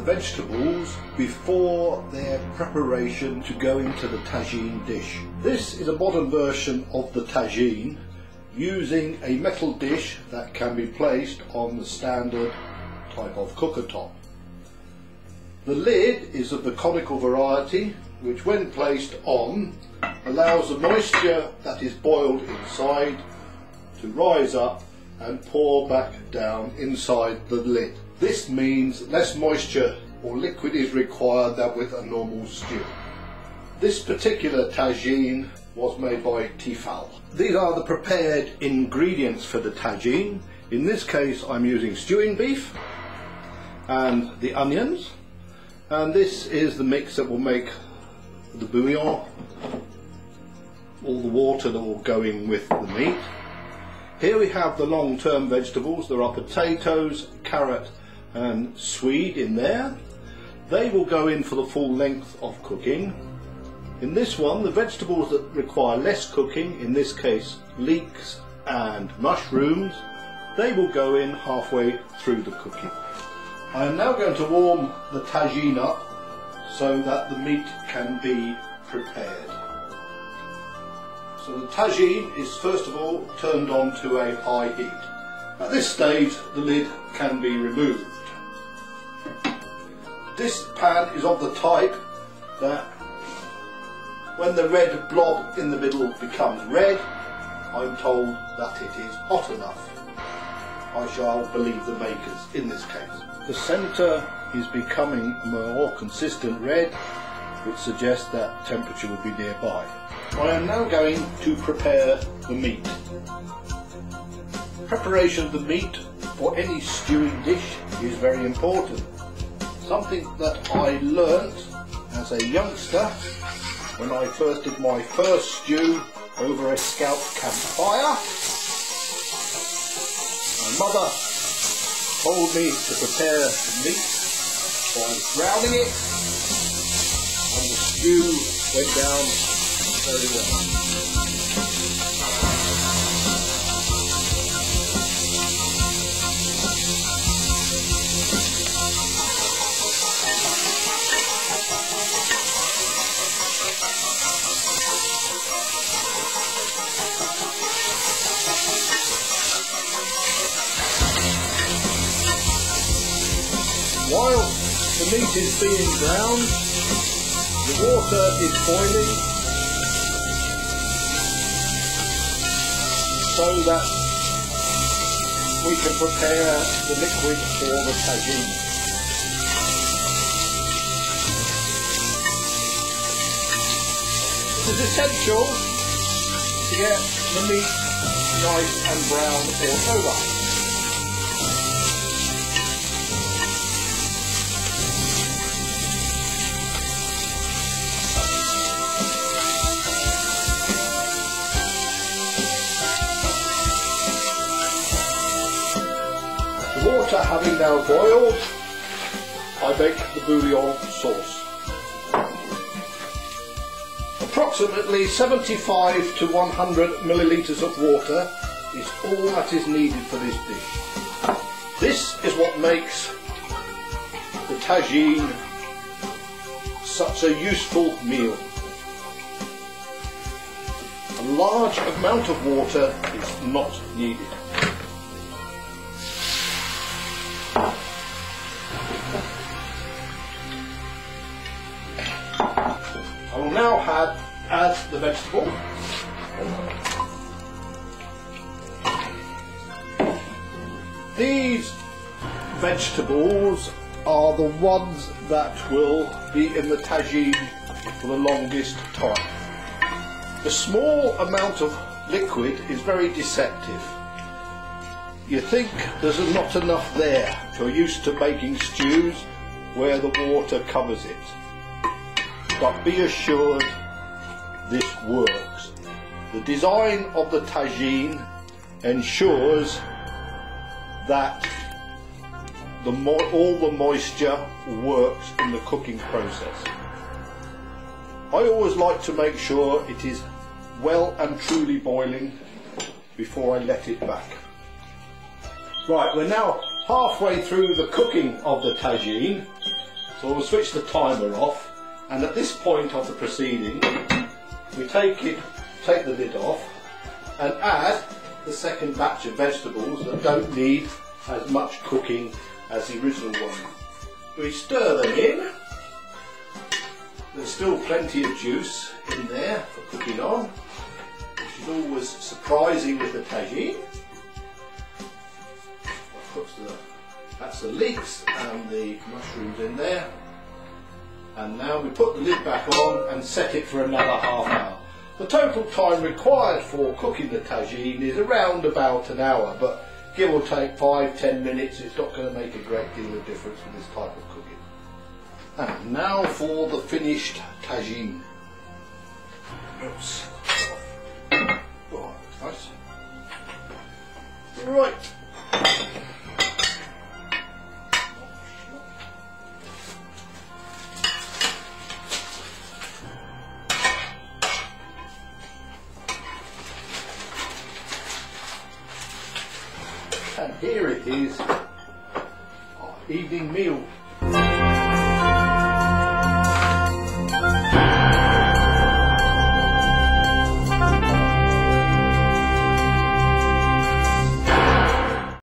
the vegetables before their preparation to go into the tagine dish. This is a modern version of the tagine, using a metal dish that can be placed on the standard type of cooker top. The lid is of the conical variety, which when placed on allows the moisture that is boiled inside to rise up and pour back down inside the lid. This means less moisture or liquid is required than with a normal stew. This particular tagine was made by Tefal. These are the prepared ingredients for the tagine. In this case I'm using stewing beef and the onions, and this is the mix that will make the bouillon, all the water that will go in with the meat. Here we have the long-term vegetables. There are potatoes, carrot and swede in there. They will go in for the full length of cooking. In this one, the vegetables that require less cooking, in this case leeks and mushrooms, they will go in halfway through the cooking. I am now going to warm the tagine up so that the meat can be prepared. So the tagine is first of all turned on to a high heat. At this stage the lid can be removed. This pan is of the type that when the red blob in the middle becomes red, I'm told that it is hot enough. I shall believe the makers in this case. The centre is becoming more consistent red, which suggests that temperature would be nearby. I am now going to prepare the meat. Preparation of the meat for any stewing dish is very important. Something that I learnt as a youngster when I first did my first stew over a scout campfire. My mother told me to prepare the meat by browning it, and the stew went down very well. While the meat is being browned, the water is boiling so that we can prepare the liquid for the tagine. It is essential to get the meat nice and brown all over. The water having now boiled, I make the bouillon sauce. Approximately 75 to 100 millilitres of water is all that is needed for this dish. This is what makes the tagine such a useful meal. A large amount of water is not needed. I will now add the vegetable. These vegetables are the ones that will be in the tagine for the longest time. The small amount of liquid is very deceptive. You think there's not enough there. You're used to making stews where the water covers it. But be assured this works. The design of the tagine ensures that all the moisture works in the cooking process. I always like to make sure it is well and truly boiling before I let it back. Right, we're now halfway through the cooking of the tagine, So we'll switch the timer off, and at this point of the proceeding we take the lid off and add the second batch of vegetables that don't need as much cooking as the original one. We stir them in. There's still plenty of juice in there for cooking on, which is always surprising with the tagine. That's the leeks and the mushrooms in there. And now we put the lid back on and set it for another half hour. The total time required for cooking the tagine is around about an hour, but give or take 5–10 minutes, it's not going to make a great deal of difference with this type of cooking. And now for the finished tagine. Oops. Oh, that's nice. Right. And here it is, our evening meal.